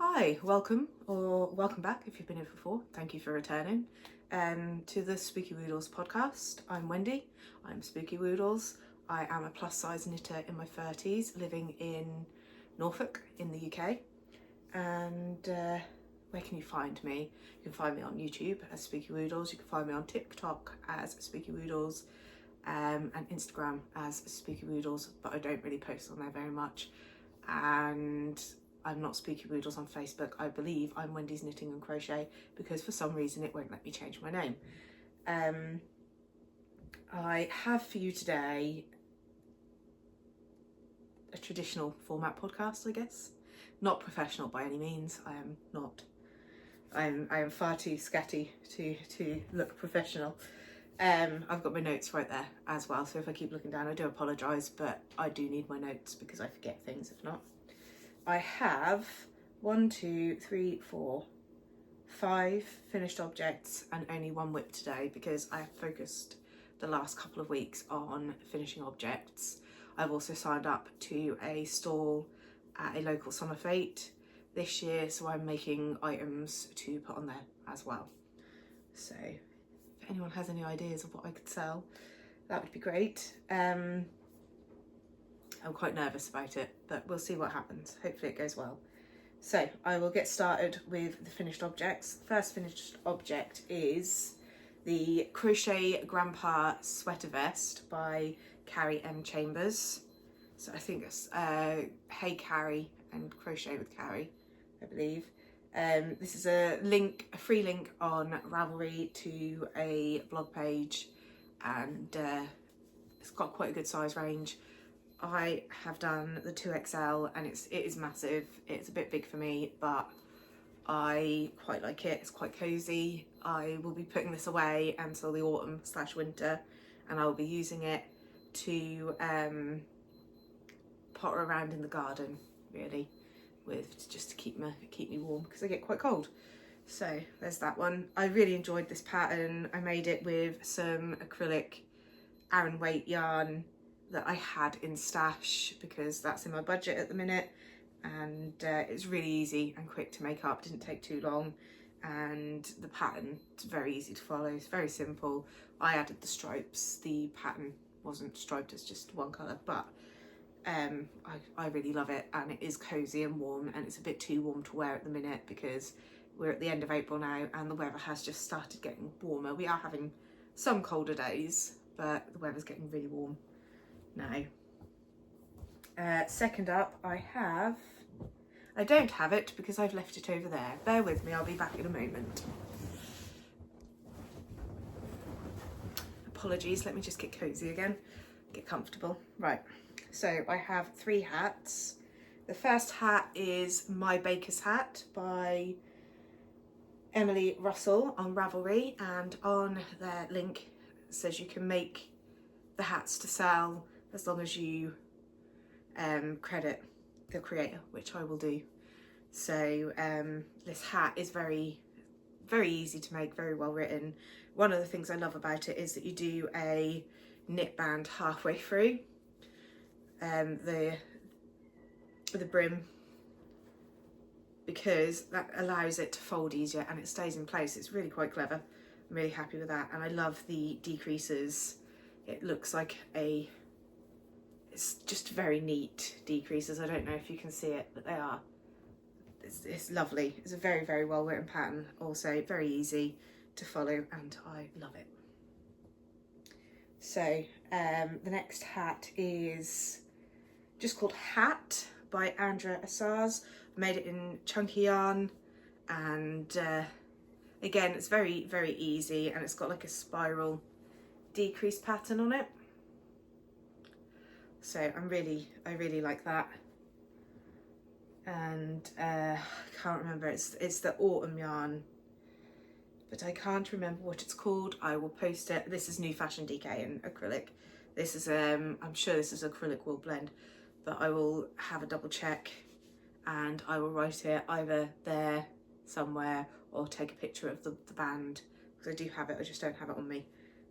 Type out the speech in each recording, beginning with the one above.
Hi, welcome or welcome back if you've been here before. Thank you for returning to the Spookywoodles podcast. I'm Wendy, I'm Spookywoodles. I am a plus size knitter in my 30s living in Norfolk in the UK. And where can you find me? You can find me on YouTube as Spookywoodles, you can find me on TikTok as Spookywoodles and Instagram as Spookywoodles, but I don't really post on there very much. And I'm not Spookywoodles on Facebook. I believe I'm Wendy's Knitting and Crochet because for some reason it won't let me change my name. I have for you today a traditional format podcast, I guess. Not professional by any means. I am not. I am far too scatty to look professional. I've got my notes right there as well, so if I keep looking down I do apologise, but I do need my notes because I forget things if not. I have 5 finished objects and only 1 WIP today because I have focused the last couple of weeks on finishing objects. I've also signed up to a stall at a local summer fete this year, so I'm making items to put on there as well. So if anyone has any ideas of what I could sell, that would be great. I'm quite nervous about it, but we'll see what happens. Hopefully it goes well. So I will get started with the finished objects. The first finished object is the Crochet Grandpa Sweatervest by Carrie M. Chambers. So I think it's Hey Carrie and Crochet with Carrie, I believe. This is a free link on Ravelry to a blog page, and it's got quite a good size range. I have done the 2XL and it is massive. It's a bit big for me, but I quite like it. It's quite cozy. I will be putting this away until the autumn/winter, and I'll be using it to potter around in the garden, really, with just to keep me warm because I get quite cold. So there's that one. I really enjoyed this pattern. I made it with some acrylic Aran weight yarn that I had in stash because that's in my budget at the minute, and it's really easy and quick to make up. Didn't take too long, and the pattern is very easy to follow. It's very simple. I added the stripes. The pattern wasn't striped, it's just one colour, but I really love it, and it is cozy and warm, and it's a bit too warm to wear at the minute because we're at the end of April now and the weather has just started getting warmer. We are having some colder days, but the weather's getting really warm now. Second up, I don't have it because I've left it over there. Bear with me, I'll be back in a moment. Apologies, let me just get cozy again, get comfortable. Right, so I have 3 hats. The first hat is My Baker's Hat by Emily Russel on Ravelry, and on their link it says you can make the hats to sell as long as you credit the creator, which I will do. So this hat is very easy to make, very well written. One of the things I love about it is that you do a knit band halfway through the brim, because that allows it to fold easier and it stays in place. It's really quite clever. I'm really happy with that, and I love the decreases. It looks like it's just very neat decreases. I don't know if you can see it, but they are. It's lovely. It's a very well written pattern. Also very easy to follow, and I love it. So the next hat is just called Hat by Andra Asars. I made it in chunky yarn, and again it's very easy, and it's got like a spiral decrease pattern on it. So I really like that. And I can't remember, it's the autumn yarn, but I can't remember what it's called. I will post it. This is New Fashion DK in acrylic. This is I'm sure this is acrylic wool blend, but I will have a double check and I will write it either there somewhere or take a picture of the band, because I do have it, I just don't have it on me,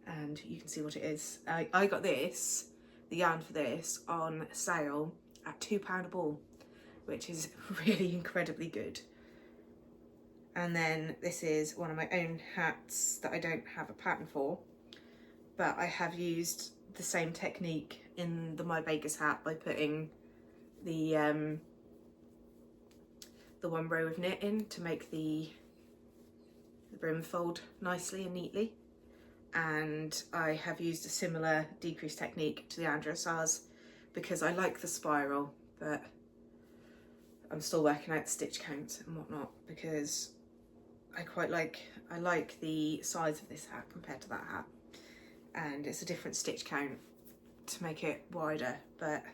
and you can see what it is. I got this, the yarn for this, on sale at £2 a ball, which is really incredibly good. And then this is one of my own hats that I don't have a pattern for, but I have used the same technique in the My Baker's hat by putting the one row of knit in to make the brim fold nicely and neatly. And I have used a similar decrease technique to the Andra Asars because I like the spiral, but I'm still working out the stitch count and whatnot because I like the size of this hat compared to that hat, and it's a different stitch count to make it wider, but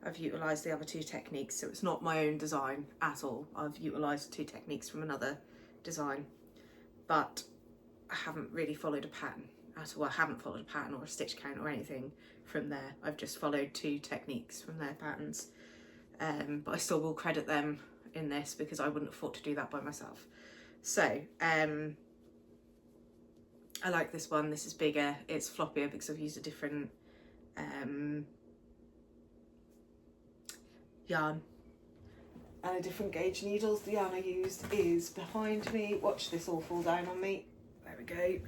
I've utilised the other two techniques, so it's not my own design at all. I've utilised two techniques from another design, but I haven't really followed a pattern at all. I haven't followed a pattern or a stitch count or anything from there. I've just followed two techniques from their patterns, but I still will credit them in this because I wouldn't have thought to do that by myself. So I like this one. This is bigger, it's floppier because I've used a different yarn and a different gauge needles. The yarn I used is behind me. Watch this all fall down on me. There we go.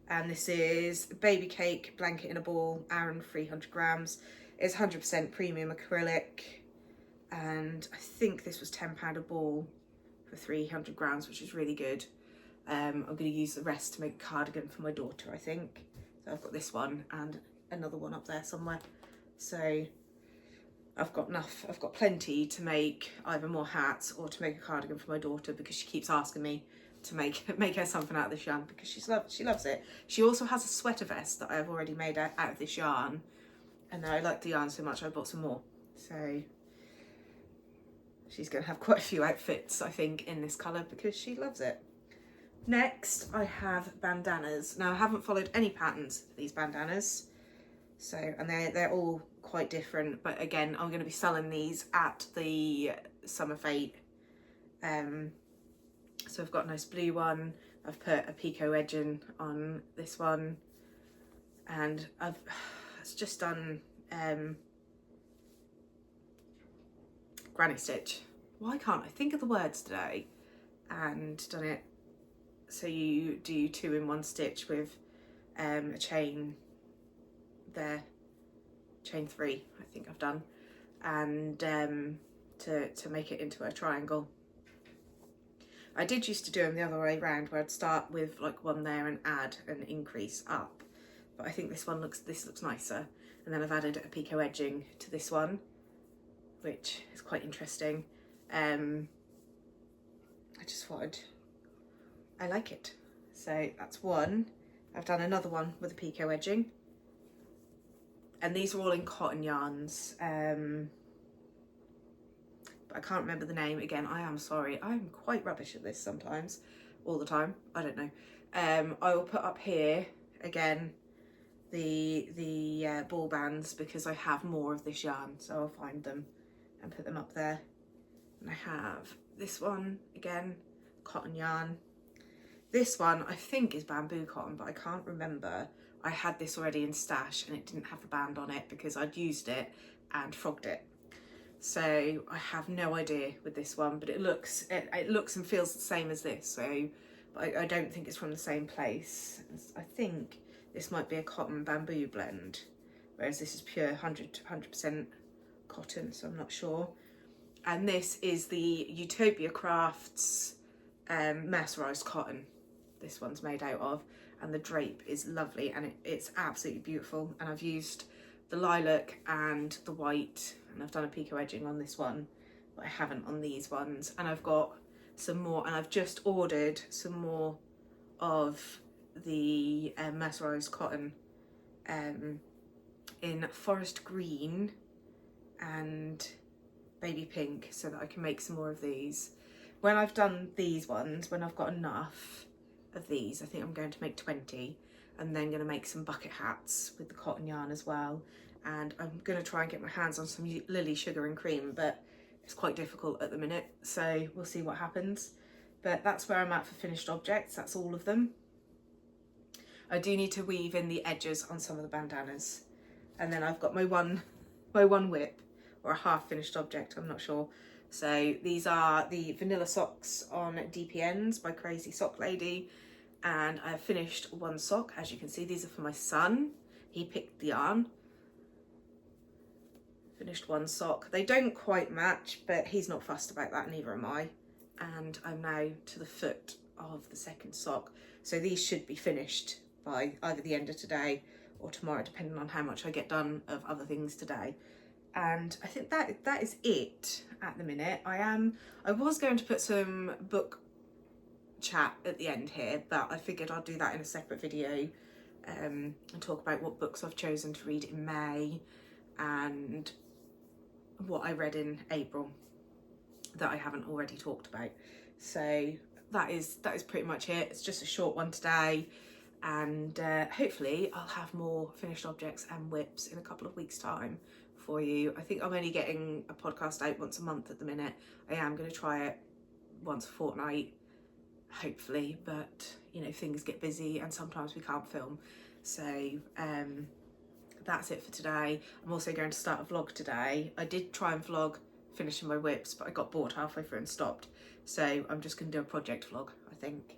And this is Baby Cake Blanket in a Ball, Aran 300 grams. It's 100% premium acrylic, and I think this was £10 a ball for 300 grams, which is really good. I'm going to use the rest to make a cardigan for my daughter, I think. So I've got this one and another one up there somewhere. So I've got enough, I've got plenty to make either more hats or to make a cardigan for my daughter, because she keeps asking me to make her something out of this yarn because she loves it. She also has a sweater vest that I have already made out of this yarn, and I like the yarn so much I bought some more. So she's going to have quite a few outfits, I think, in this colour because she loves it. Next, I have bandanas. Now, I haven't followed any patterns for these bandanas, so, and they're all quite different, but again, I'm going to be selling these at the Summer Fete. So I've got a nice blue one. I've put a picot edging on this one, and I've just done granny stitch. Why can't I think of the words today? And done it so you do 2 in 1 stitch with a chain there, chain 3 I think I've done, and to make it into a triangle. I did used to do them the other way around, where I'd start with like one there and add an increase up, but I think this looks nicer. And then I've added a picot edging to this one, which is quite interesting. I just thought I like it. So that's one. I've done another one with a picot edging, and these are all in cotton yarns. I can't remember the name. Again, I am sorry. I'm quite rubbish at this sometimes, all the time. I don't know. I will put up here again the ball bands because I have more of this yarn, so I'll find them and put them up there. And I have this one again, cotton yarn. This one I think is bamboo cotton, but I can't remember. I had this already in stash and it didn't have the band on it because I'd used it and frogged it. So I have no idea with this one, but it looks and feels the same as this. So, but I don't think it's from the same place. I think this might be a cotton bamboo blend, whereas this is pure 100% cotton. So I'm not sure. And this is the Utopia Crafts mercerised cotton. This one's made out of, and the drape is lovely, and it's absolutely beautiful. And I've used the lilac and the white, and I've done a picot edging on this one, but I haven't on these ones. And I've got some more, and I've just ordered some more of the mercerised cotton in forest green and baby pink, so that I can make some more of these. When I've done these ones, when I've got enough of these, I think I'm going to make 20, and then going to make some bucket hats with the cotton yarn as well. And I'm going to try and get my hands on some Lily Sugar and Cream, but it's quite difficult at the minute, so we'll see what happens. But that's where I'm at for finished objects. That's all of them. I do need to weave in the edges on some of the bandanas, and then I've got my one WIP, or a half finished object, I'm not sure, So these are the vanilla socks on DPNs by Crazy Sock Lady, and I have finished one sock. As you can see, these are for my son. He picked the yarn. Finished one sock. They don't quite match, but he's not fussed about that, neither am I. And I'm now to the foot of the second sock. So these should be finished by either the end of today or tomorrow, depending on how much I get done of other things today. And I think that is it at the minute. I was going to put some book chat at the end here, but I figured I'd do that in a separate video, and talk about what books I've chosen to read in May and what I read in April that I haven't already talked about. So that is pretty much it. It's just a short one today, and hopefully I'll have more finished objects and WIPs in a couple of weeks' time for you. I think I'm only getting a podcast out once a month at the minute. I am going to try it once a fortnight, hopefully, but you know, things get busy and sometimes we can't film. So that's it for today. I'm also going to start a vlog today. I did try and vlog finishing my WIPs, but I got bored halfway through and stopped. So I'm just going to do a project vlog, I think,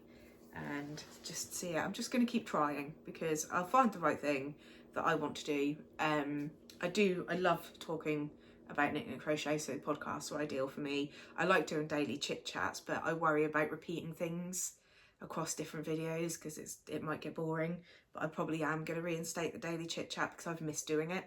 and just see it. I'm just going to keep trying because I'll find the right thing that I want to do. I love talking about knitting and crochet, so podcasts are ideal for me. I like doing daily chit chats, but I worry about repeating things across different videos because it might get boring. But I probably am going to reinstate the daily chit chat because I've missed doing it,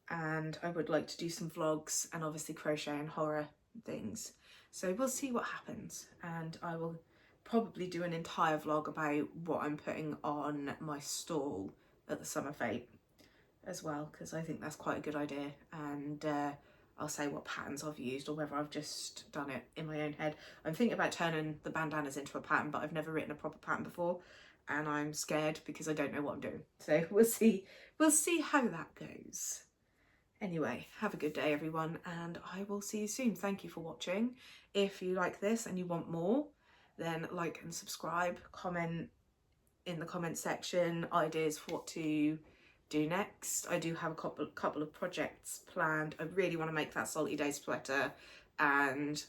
and I would like to do some vlogs and obviously crochet and horror things. So we'll see what happens, and I will probably do an entire vlog about what I'm putting on my stall at the Summer Fete as well, because I think that's quite a good idea. And I'll say what patterns I've used or whether I've just done it in my own head. I'm thinking about turning the bandanas into a pattern, but I've never written a proper pattern before and I'm scared because I don't know what I'm doing. So we'll see how that goes. Anyway, have a good day everyone, and I will see you soon. Thank you for watching. If you like this and you want more, then like and subscribe, comment in the comment section ideas for what to do next. I do have a couple of projects planned. I really want to make that Salty Days sweater, and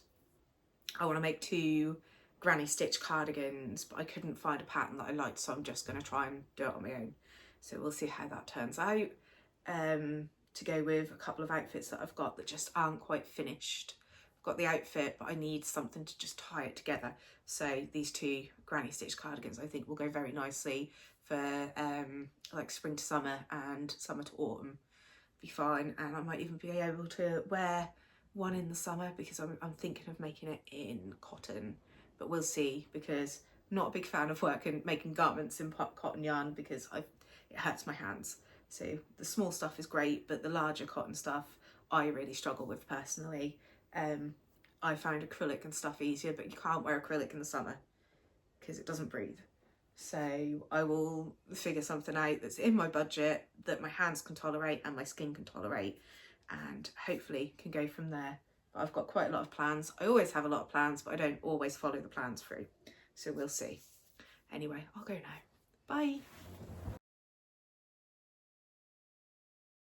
I want to make 2 granny stitch cardigans, but I couldn't find a pattern that I liked, so I'm just going to try and do it on my own. So we'll see how that turns out. To go with a couple of outfits that I've got that just aren't quite finished. I've got the outfit, but I need something to just tie it together. So these 2 granny stitch cardigans I think will go very nicely for like spring to summer and summer to autumn. Be fine, and I might even be able to wear one in the summer because I'm thinking of making it in cotton, but we'll see, because I'm not a big fan of making garments in cotton yarn because it hurts my hands. So the small stuff is great, but the larger cotton stuff I really struggle with personally. I found acrylic and stuff easier, but you can't wear acrylic in the summer because it doesn't breathe. So I will figure something out that's in my budget that my hands can tolerate and my skin can tolerate, and hopefully can go from there. But I've got quite a lot of plans. I always have a lot of plans, but I don't always follow the plans through. So we'll see. Anyway, I'll go now. Bye.